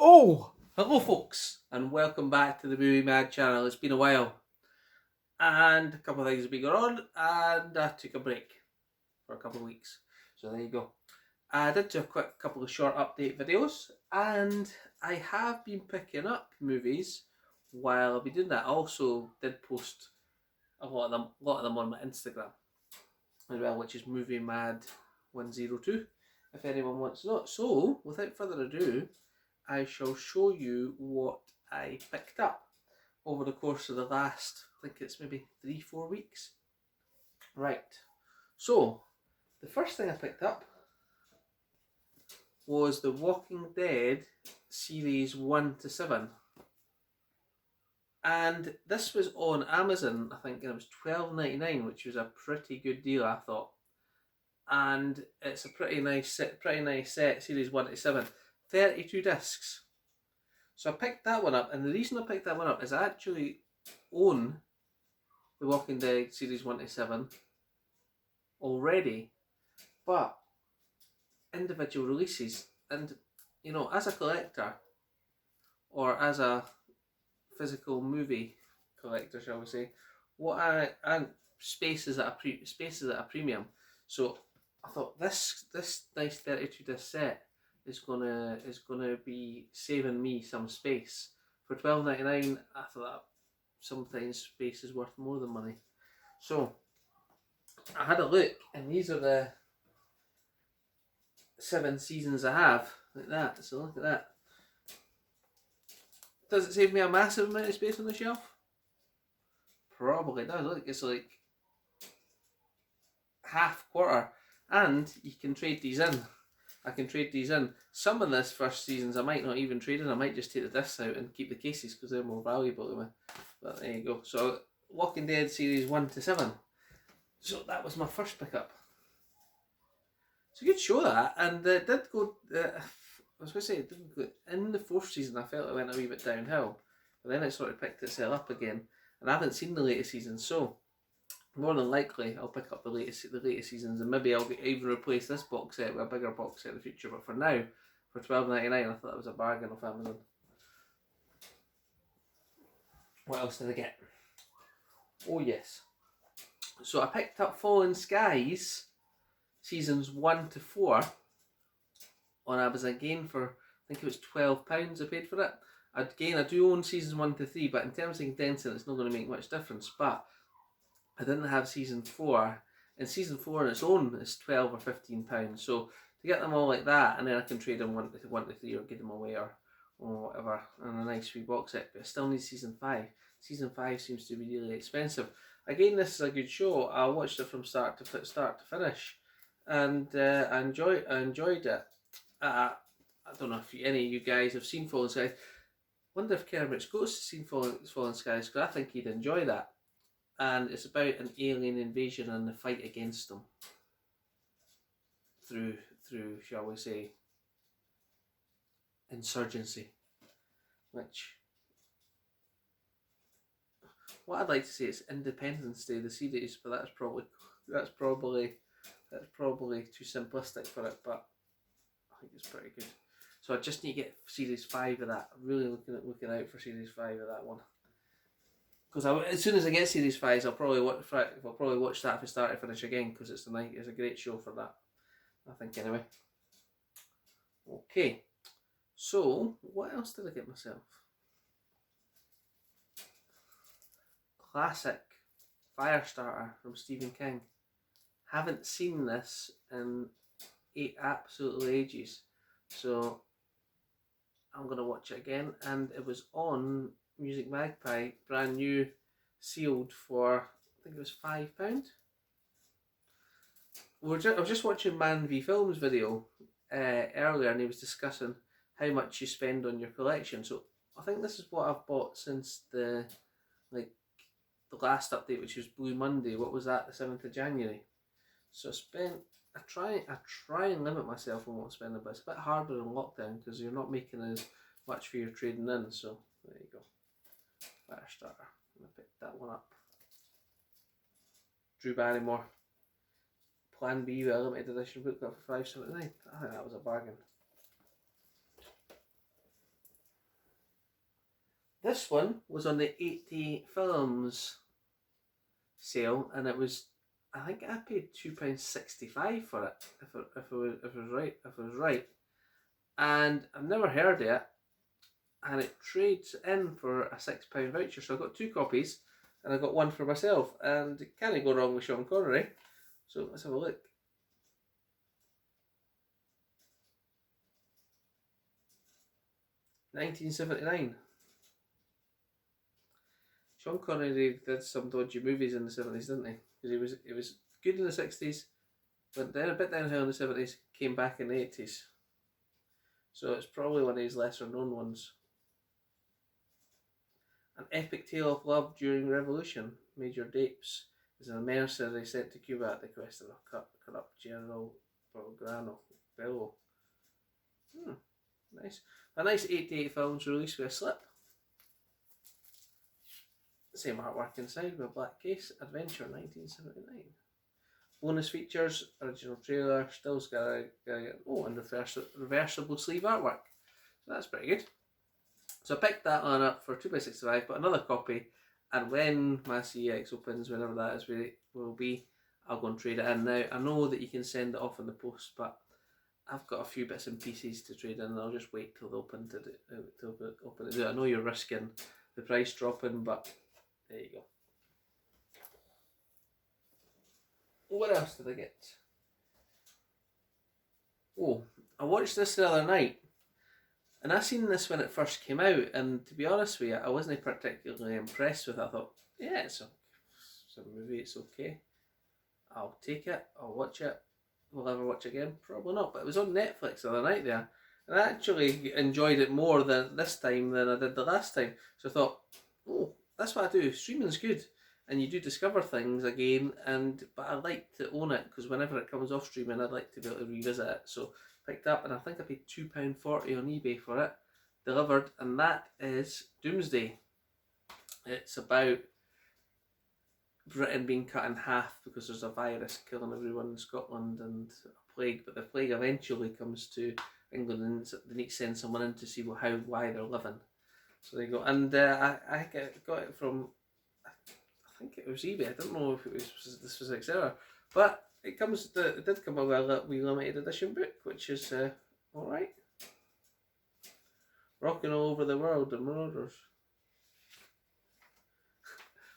Oh, hello folks, and welcome back to the Movie Mag channel. It's been a while, and a couple of things have been going on, and I took a break for a couple of weeks. So there you go. I did do a quick couple of short update videos, and I have been picking up movies while I've been doing that. I also did post a lot of them on my Instagram as well, which is Movie Mad 102. If anyone wants to know. So, without further ado, I shall show you what I picked up over the course of the last, I think it's maybe 3-4 weeks. Right, so the first thing I picked up was The Walking Dead series 1 to 7. And this was on Amazon, I think, and it was $12.99, which was a pretty good deal, I thought. And it's a pretty nice set, series 1 to 7. 32 discs. So I picked that one up, and the reason I picked that one up is I actually own The Walking Dead series 1 to 7 already, but individual releases, and you know, as a collector or as a physical movie collector, shall we say, space is at a premium. So I thought this nice 32 disc set is gonna be saving me some space. For $12.99, I thought sometimes space is worth more than money. So I had a look, and these are the 7 seasons I have, like that. So look at that. Does it save me a massive amount of space on the shelf? Probably does. Look, it's like half quarter, and you can trade these in. I can trade these in. Some of this first seasons I might not even trade in. I might just take the discs out and keep the cases because they're more valuable to me. But there you go. So Walking Dead series 1 to 7. So that was my first pickup. It's a good show, that, and it did go. I was going to say it didn't go in the 4th season. I felt it went a wee bit downhill, but then it sort of picked itself up again. And I haven't seen the latest season, so more than likely I'll pick up the latest seasons, and maybe I'll even replace this box set with a bigger box set in the future. But for now, for $12.99, I thought that was a bargain off Amazon. What else did I get? Oh yes, so I picked up Fallen Skies seasons 1 to 4 on Amazon again for, I think it was £12 I paid for it. Again, I do own seasons 1 to 3, but in terms of condensing, it's not going to make much difference. But I didn't have season 4, and season 4 on its own is £12 or £15. So to get them all like that, and then I can trade them 1 to 3 or give them away or whatever, and a nice free box set. But I still need season 5. Season 5 seems to be really expensive. Again, this is a good show. I watched it from start to finish, and I enjoyed it. I don't know if any of you guys have seen Fallen Skies. Wonder if Kermit's Ghost has seen Fallen Skies, because I think he'd enjoy that. And it's about an alien invasion and the fight against them through shall we say, insurgency. Which, what I'd like to say is Independence Day, the series, but that's probably too simplistic for it. But I think it's pretty good. So I just need to get series 5 of that. I'm really looking out for series 5 of that one. Because as soon as I get series 5, I'll probably watch that from start to finish again, because it's a great show for that, I think, anyway. Okay, so what else did I get myself? Classic Firestarter from Stephen King. Haven't seen this in absolutely ages, so I'm going to watch it again. And it was on Music Magpie, brand new, sealed for, I think it was £5. I was just watching Man v Film's video earlier, and he was discussing how much you spend on your collection. So I think this is what I've bought since the last update, which was Blue Monday. What was that? The 7th of January. So I try and limit myself on what I'm spending, but it's a bit harder in lockdown because you're not making as much for your trading in. So there you go. Firestarter. I'm going to pick that one up. Drew Barrymore. Plan B, the limited edition book, got for $5.79. I think that was a bargain. This one was on the 80 films sale, and it was, I think I paid £2.65 for it, if I was right. And I've never heard of it, and it trades in for a £6 voucher. So I got 2 copies, and I got one for myself, and it can't go wrong with Sean Connery. So let's have a look. £19.79. Sean Connery did some dodgy movies in the 70s, didn't he? Because he was good in the 60s, went down a bit downhill in the 70s, came back in the 80s. So it's probably one of his lesser known ones. An epic tale of love during revolution. Major Dapes is a mercenary sent to Cuba at the request of a corrupt General Bello. Nice. A nice 88 films released with a slip. Same artwork inside with a black case. Adventure 1979. Bonus features, original trailer, stills got and reversible sleeve artwork. So that's pretty good. So I picked that one up for £2.65, but another copy, and when my CX opens, whenever that is will be, I'll go and trade it in. Now, I know that you can send it off in the post, but I've got a few bits and pieces to trade in, and I'll just wait till they open to do it. I know you're risking the price dropping, but there you go. What else did I get? Oh, I watched this the other night, and I seen this when it first came out, and to be honest with you, I wasn't particularly impressed with it. I thought, yeah, it's a movie, it's okay. I'll take it, I'll watch it. Will I ever watch it again? Probably not, but it was on Netflix the other night there, and I actually enjoyed it more this time than I did the last time. So I thought, oh, that's what I do. Streaming's good, and you do discover things again, but I like to own it, because whenever it comes off streaming, I'd like to be able to revisit it. So picked up, and I think I paid £2.40 on eBay for it, delivered, and that is Doomsday. It's about Britain being cut in half because there's a virus killing everyone in Scotland and a plague, but the plague eventually comes to England, and they need to send someone in to see why they're living. So there you go. And I got it from, I think it was eBay. I don't know if this was etc. But it did come with a wee limited edition book, which is alright. Rocking all over the world, the Marauders.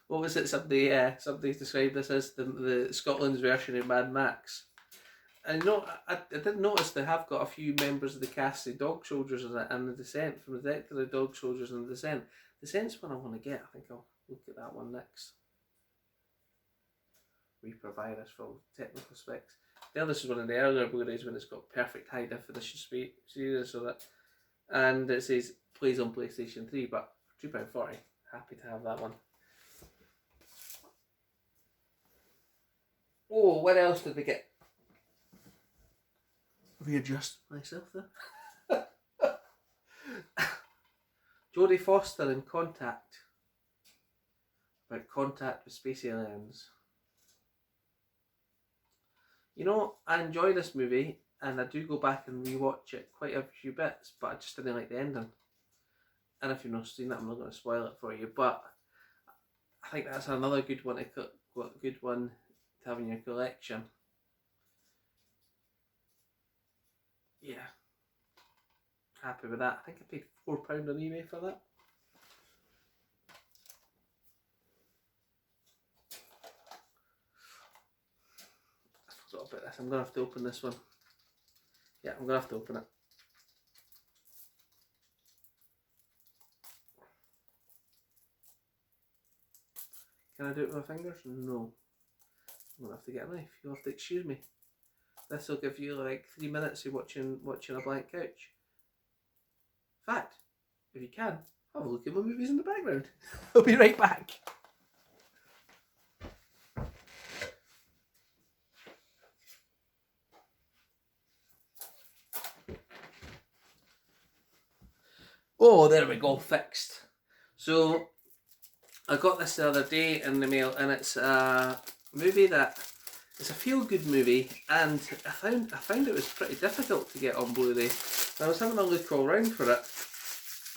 What was it? Somebody described this as the Scotland's version of Mad Max. And I did notice they have got a few members of the cast, the Dog Soldiers and the Descent, from the Dexter, the Dog Soldiers and the Descent. Descent's one I want to get. I think I'll look at that one next. Reaper Virus from technical specs. This is one of the earlier Blu-rays when it's got perfect high definition series, and it says plays on PlayStation 3, but for £2.40, happy to have that one. Oh, what else did we get? Readjust myself there. Jodie Foster in Contact. About contact with space aliens. You know, I enjoy this movie, and I do go back and rewatch it quite a few bits, but I just didn't like the ending. And if you've not seen it, I'm not going to spoil it for you, but I think that's another good one to have in your collection. Yeah, happy with that. I think I paid £4 on eBay for that. I forgot about this. I'm going to have to open this one. Yeah, I'm going to have to open it. Can I do it with my fingers? No. I'm going to have to get a knife. You'll have to excuse me. This will give you like 3 minutes of watching a blank couch. In fact, if you can, have a look at my movies in the background. I'll be right back. Oh, there we go, fixed. So, I got this the other day in the mail, and it's a movie it's a feel-good movie, and I found it was pretty difficult to get on Blu-ray. I was having a look all round for it,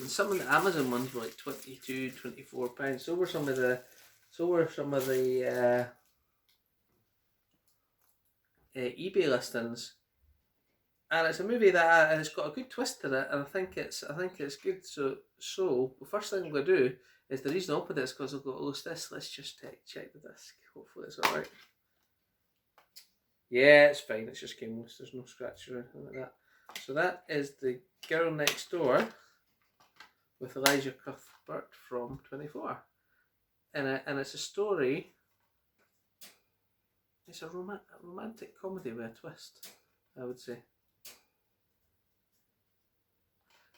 And some of the Amazon ones were like £22, £24. So were some of the eBay listings. And it's a movie that it's got a good twist to it, and I think it's good. So the first thing I'm gonna do is the reason I opened it is because I've got to lose this. Let's just check the disc. Hopefully it's alright. Yeah, it's fine. It's just came loose. There's no scratch or anything like that. So that is The Girl Next Door with Elijah Cuthbert from 24, and it's a story. It's a romantic comedy with a twist, I would say.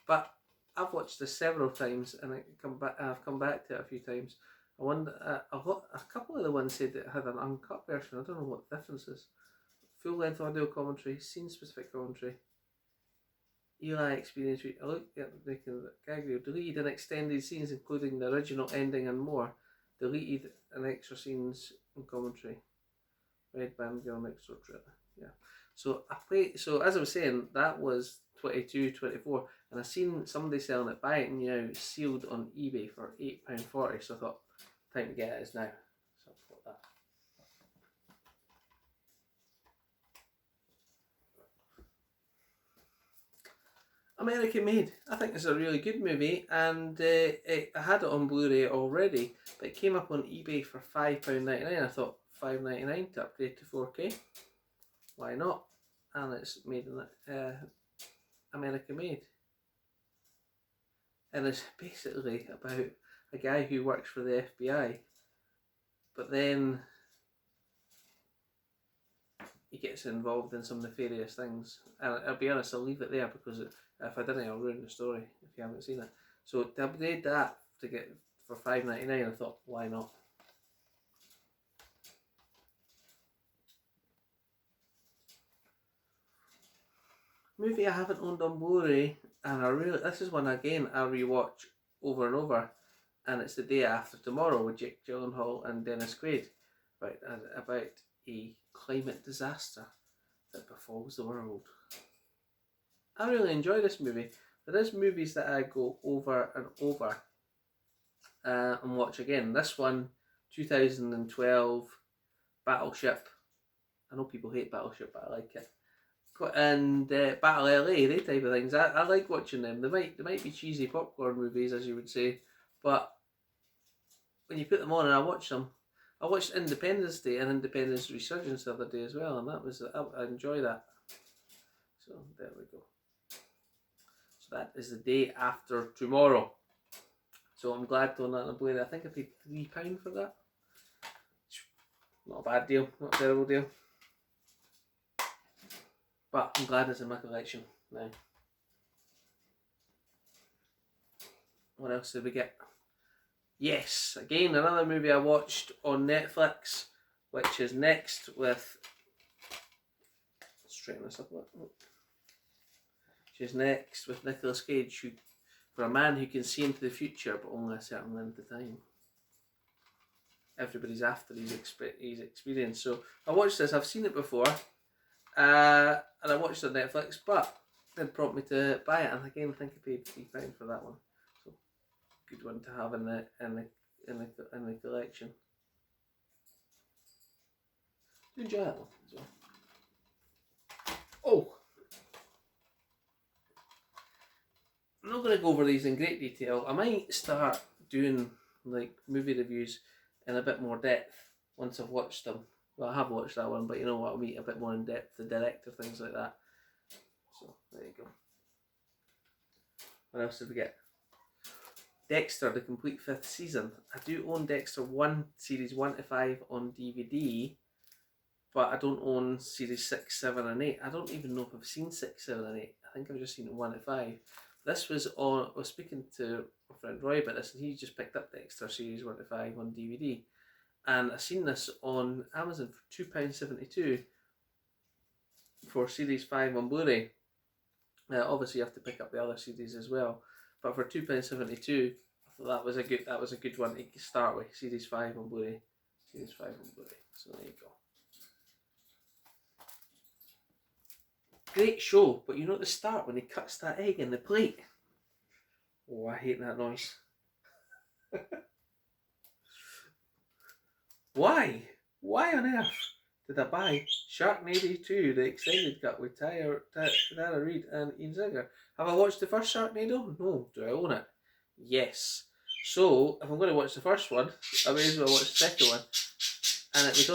But I've watched this several times, and I've come back to it a few times. I wonder, a couple of the ones said it had an uncut version. I don't know what the difference is. Full length audio commentary, scene specific commentary. Eli experience. I looked at the gag deleted and extended scenes, including the original ending and more. Deleted and extra scenes and commentary. Red Band Girl Next Door trailer. Yeah. So So as I was saying, that was 22, 24, and I seen somebody selling it, buy it now, sealed on eBay for £8.40. So I thought, time to get it is now. So I thought that. American Made. I think it's a really good movie, and I had it on Blu-ray already, but it came up on eBay for £5.99. I thought £5.99 to upgrade to 4K. Why not? And it's made in American Made, and it's basically about a guy who works for the FBI, but then he gets involved in some nefarious things. And I'll be honest, I'll leave it there because if I didn't, I'll ruin the story if you haven't seen it. So to upgrade that to get for £5.99, I thought, why not? Movie I haven't owned on Blu-ray, and this is one again I rewatch over and over, and it's The Day After Tomorrow with Jake Gyllenhaal and Dennis Quaid, about a climate disaster that befalls the world. I really enjoy this movie. There is movies that I go over and over and watch again. This one, 2012, Battleship. I know people hate Battleship, but I like it. And Battle LA, they type of things. I like watching them. They might be cheesy popcorn movies, as you would say, but when you put them on and I watch them, I watched Independence Day and Independence Resurgence the other day as well, and I enjoy that. So there we go. So that is The Day After Tomorrow. So I'm glad to own that on Blu-ray. I think I paid £3 for that. Not a bad deal, not a terrible deal. But I'm glad it's in my collection now. What else did we get? Yes, again, another movie I watched on Netflix, which is Next with... Let's straighten this up a bit. Which is Next with Nicolas Cage, for a man who can see into the future, but only a certain length of time. Everybody's after his experience. So I watched this, I've seen it before. And I watched it on Netflix, but it did prompt me to buy it, and again I think I paid £3 for that one. So good one to have in the collection. Do enjoy that one as well. Oh, I'm not going to go over these in great detail. I might start doing like movie reviews in a bit more depth once I've watched them. Well, I have watched that one, but you know what, I'll meet a bit more in depth, the director, things like that. So, there you go. What else did we get? Dexter, the complete 5th season. I do own Dexter 1, series 1 to 5 on DVD, but I don't own series 6, 7 and 8. I don't even know if I've seen 6, 7 and 8. I think I've just seen 1 to 5. This was on, I was speaking to my friend Roy about this, and he just picked up Dexter series 1 to 5 on DVD. And I seen this on Amazon for £2.72 for Series 5 on Blu-ray. Obviously, you have to pick up the other series as well. But for £2.72, I thought that was a good one to start with. Series 5 on Blu-ray. Series 5 on Blu-ray. So there you go. Great show, but you know at the start when he cuts that egg in the plate, Oh, I hate that noise. Why? Why on earth did I buy Sharknado 2, the extended cut with Tara Reid and Ian Ziegler? Have I watched the first Sharknado? No. Do I own it? Yes. So, if I'm going to watch the first one, I may as well watch the second one. And it was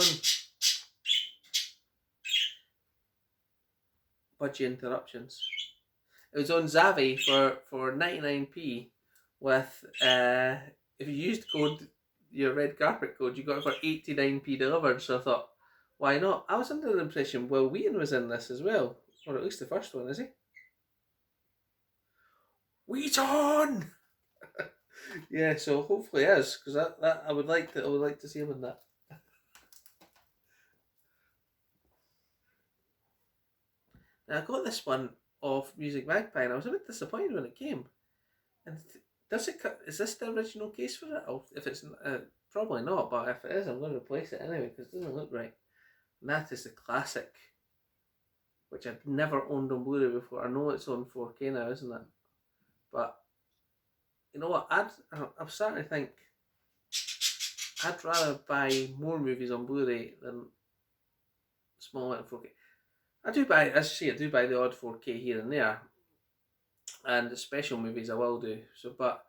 on Budgie Interruptions. It was on Zavi for 99p with, if you used your red carpet code, you got it for 89p delivered. So I thought, why not? I was under the impression Will Wheaton was in this as well, or at least the first one, is he? Wheaton! Yeah, so hopefully he is, because that I would like to see him in that. Now I got this one of Music Magpie, and I was a bit disappointed when it came. And is this the original case for it? If it's probably not, but if it is, I'm going to replace it anyway because it doesn't look right. And that is the classic, which I'd never owned on Blu-ray before. I know it's on 4K now, isn't it? But you know what? I'm starting to think I'd rather buy more movies on Blu-ray than small amount of 4K. I do buy the odd 4K here and there, and the special movies I will do. So, but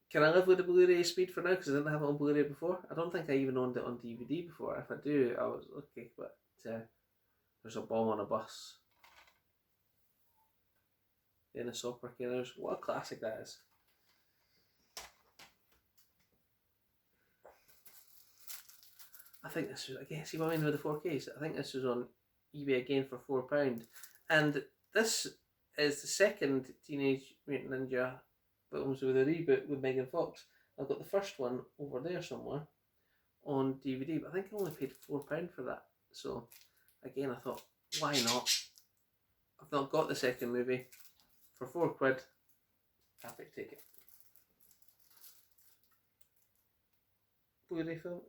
can I live with the Blu-ray speed for now? Because I didn't have it on Blu-ray before. I don't think I even owned it on DVD before. If I do, I was okay. But there's a bomb on a bus. Dennis Hopper Killers. What a classic that is. I think this was, again, see what I mean with the 4Ks? I think this was on eBay again for £4. And this is the second Teenage Mutant Ninja films with a reboot with Megan Fox. I've got the first one over there somewhere on DVD, but I think I only paid £4 for that. So, again, I thought, why not? I've not got the second movie. For £4, happy to take it. Blu-ray film,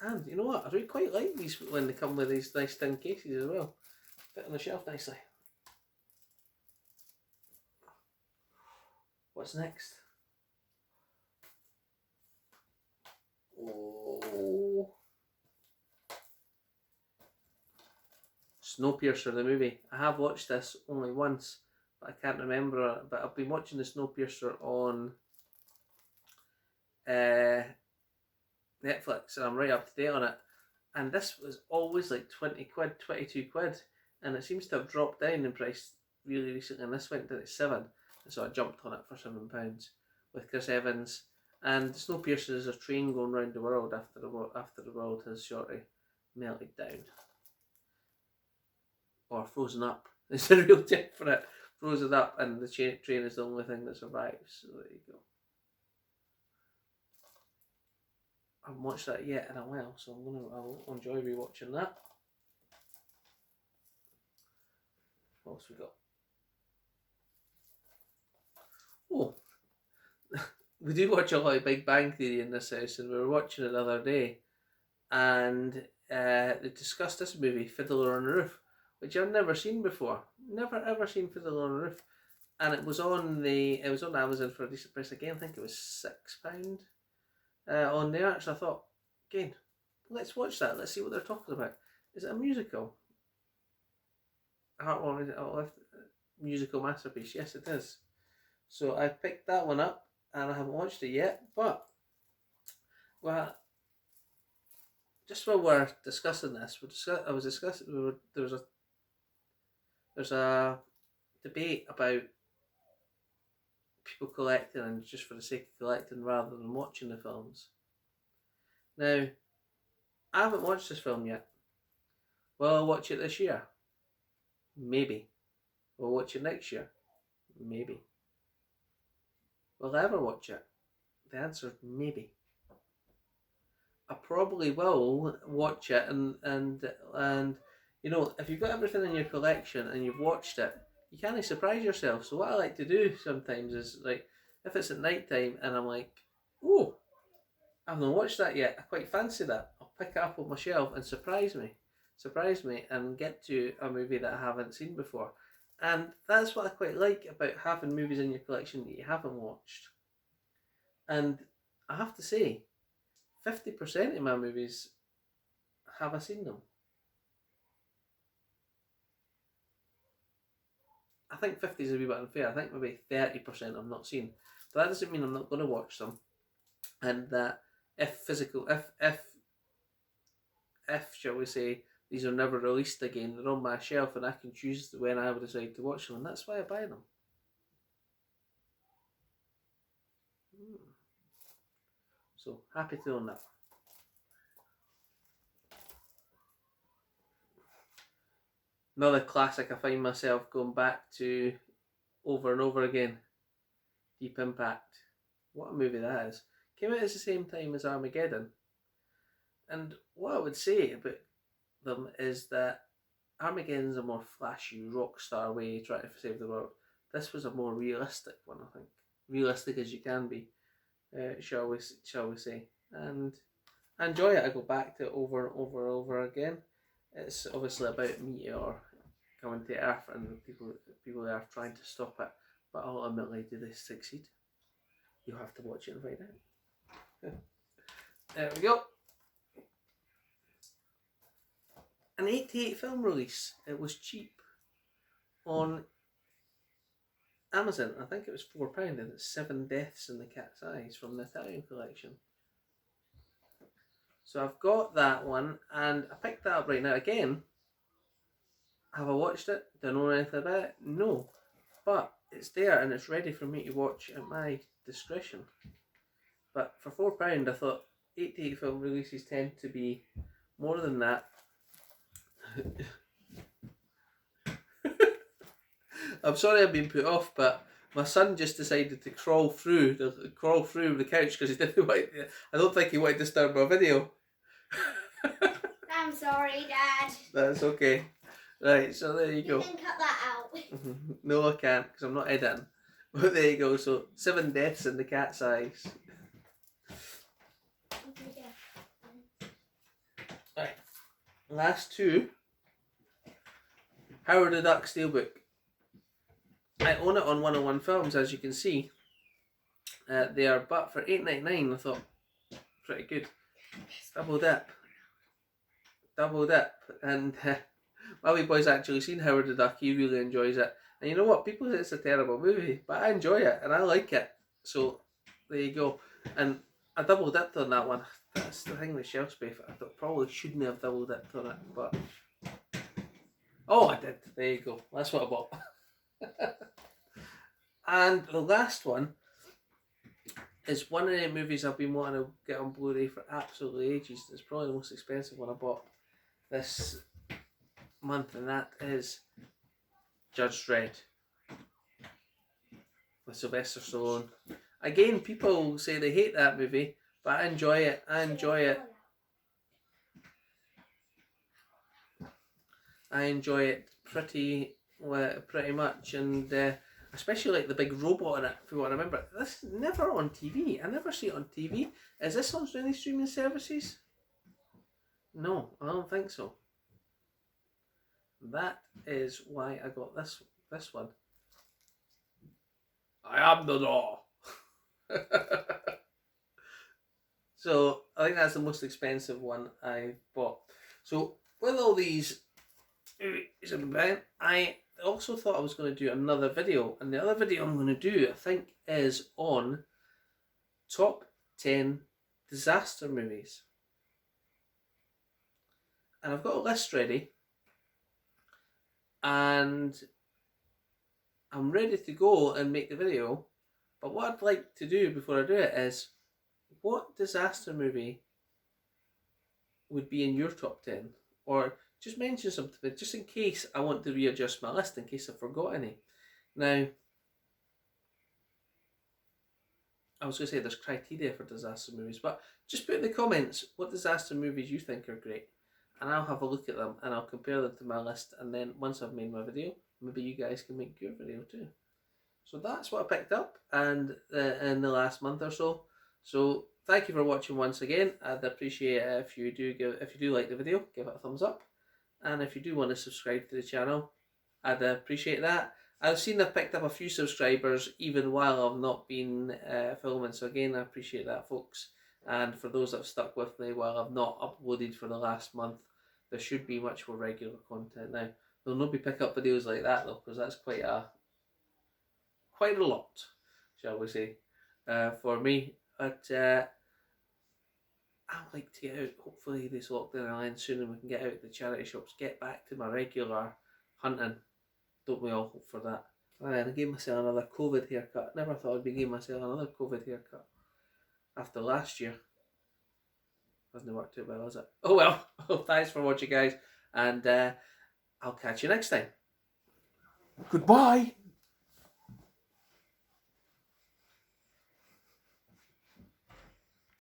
and you know what? I really quite like these when they come with these nice thin cases as well. Fit on the shelf nicely. What's next? Oh, Snowpiercer the movie. I have watched this only once, but I can't remember it. But I've been watching the Snowpiercer on Netflix, and I'm right up to date on it. And this was always like 20 quid, 22 quid, and it seems to have dropped down in price really recently. And this went down to £7, and so I jumped on it for £7 with Chris Evans. And Snowpiercer is a train going round the world after the world has shortly melted down or frozen up. It's the real term for it. Frozen up, and the train is the only thing that survives. So there you go. I haven't watched that yet in a while, so I'll enjoy rewatching that. What else we got? Oh, we do watch a lot of Big Bang Theory in this house, and we were watching it the other day, and they discussed this movie, Fiddler on the Roof, which I've never seen before. Never ever seen Fiddler on the Roof, and it was on Amazon for a decent price again. I think it was £6 on there. So I thought, again, let's watch that. Let's see what they're talking about. Is it a musical? Musical masterpiece? Yes, it is. So I picked that one up, and I haven't watched it yet. But just while we're discussing this, there's a debate about people collecting and just for the sake of collecting rather than watching the films. Now, I haven't watched this film yet. Will I watch it this year? Maybe. Will I watch it next year? Maybe. Will I ever watch it? The answer is maybe. I probably will watch it, and you know, if you've got everything in your collection and you've watched it, you can't surprise yourself. So what I like to do sometimes is, like, if it's at night time and I'm like, oh, I've not watched that yet, I quite fancy that, I'll pick it up on my shelf and surprise me and get to a movie that I haven't seen before. And that's what I quite like about having movies in your collection that you haven't watched. And I have to say, 50% of my movies have I seen them. I think 50 is a wee bit unfair. I think maybe 30% I've not seen. But that doesn't mean I'm not going to watch them. And that if shall we say, these are never released again, they're on my shelf and I can choose when I would decide to watch them, and that's why I buy them. So happy to own that. Another classic I find myself going back to over and over again. Deep Impact. What a movie that is. Came out at the same time as Armageddon. And what I would say about them is that Armageddon's a more flashy rock star way trying to save the world. This was a more realistic one, I think. Realistic as you can be, shall we say. And I enjoy it. I go back to it over and over and over again. It's obviously about a meteor coming to Earth and the people on Earth trying to stop it. But ultimately, do they succeed? You'll have to watch it and find out. There we go. An 88 film release. It was cheap on Amazon. I think it was £4 and it's 7 Deaths in the Cat's Eyes from the Italian collection. So I've got that one and I picked that up right now. Again, have I watched it? Do I know anything about it? No. But it's there and it's ready for me to watch at my discretion. But for £4 I thought 88 film releases tend to be more than that. I'm sorry I've been put off, but my son just decided to crawl through the couch because he didn't want. I don't think he wanted to disturb my video. I'm sorry, Dad. That's okay. Right, so there you go. You can cut that out. No, I can't because I'm not editing. But there you go. So 7 Deaths in the Cat's Eyes. Right, last two. Howard the Duck Steelbook. I own it on 101 Films, as you can see. They are, but for $8.99, I thought, pretty good. Double dip. And my wee boy's actually seen Howard the Duck. He really enjoys it. And you know what? People say it's a terrible movie, but I enjoy it and I like it. So there you go. And I double dipped on that one. That's the thing with shelf space. I thought probably shouldn't have double dipped on it, but oh, I did. There you go. That's what I bought. And the last one is one of the movies I've been wanting to get on Blu-ray for absolutely ages. It's probably the most expensive one I bought this month, and that is Judge Dredd with Sylvester Stallone. Again, people say they hate that movie, but I enjoy it. I enjoy it pretty much, and especially like the big robot in it. If you want to remember, this is never on TV. I never see it on TV. Is this on any streaming services? No, I don't think so. That is why I got this one. I am the law. So I think that's the most expensive one I bought. So with all these, I also thought I was going to do another video, and the other video I'm going to do, I think, is on top 10 disaster movies. And I've got a list ready, and I'm ready to go and make the video. But what I'd like to do before I do it is, what disaster movie would be in your top 10? Or just mention something, just in case I want to readjust my list, in case I forgot any. Now, I was going to say there's criteria for disaster movies, but just put in the comments what disaster movies you think are great, and I'll have a look at them and I'll compare them to my list, and then once I've made my video, maybe you guys can make your video too. So that's what I picked up and in the last month or so. So thank you for watching once again. I'd appreciate it if you do like the video, give it a thumbs up. And if you do want to subscribe to the channel, I'd appreciate that. I've seen I've picked up a few subscribers even while I've not been filming, so again I appreciate that, folks. And for those that have stuck with me while I've not uploaded for the last month, there should be much more regular content now. There'll not be pick-up videos like that though, because that's quite a lot, shall we say, for me. But I'd like to get out, hopefully this lockdown will end soon and we can get out to the charity shops, get back to my regular hunting. Don't we all hope for that? And I gave myself another COVID haircut. Never thought I'd be giving myself another COVID haircut after last year. Hasn't worked too well, has it? Oh well. Thanks for watching, guys, and I'll catch you next time. Goodbye.